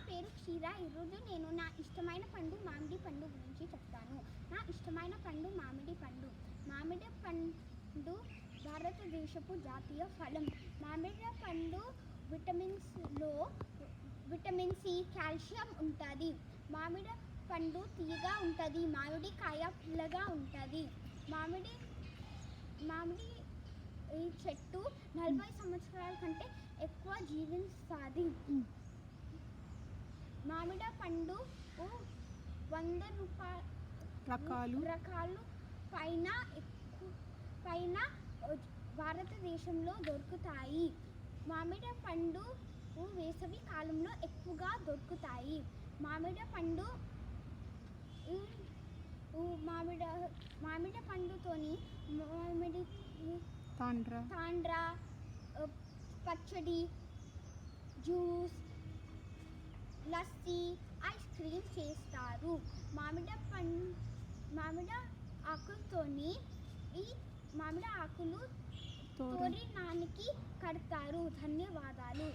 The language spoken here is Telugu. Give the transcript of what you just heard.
పేరు క్షీర. ఈరోజు నేను నా ఇష్టమైన పండు మామిడి పండు గురించి చెప్తాను. నా ఇష్టమైన పండు మామిడి పండు. మామిడి పండు భారతదేశపు జాతీయ ఫలం. మామిడి పండు విటమిన్స్లో విటమిన్ సి, కాల్షియం ఉంటుంది. మామిడి పండు తీయగా ఉంటుంది. మామిడికాయ పుల్లగా ఉంటుంది. మామిడి ఈ చెట్టు 40 సంవత్సరాల కంటే ఎక్కువ జీవిస్తుంది. మామిడి పండు 100 రకాలు పైన భారతదేశంలో దొరుకుతాయి. మామిడి పండు వేసవి కాలంలో ఎక్కువగా దొరుకుతాయి. మామిడి పండుతోని తాండ్రా, పచ్చడి, జ్యూస్, లస్సీ, ఐస్ క్రీమ్ చేస్తారు. మామిడి ఆకులతోని మామిడి ఆకులు తోరణానికి కడతారు. ధన్యవాదాలు.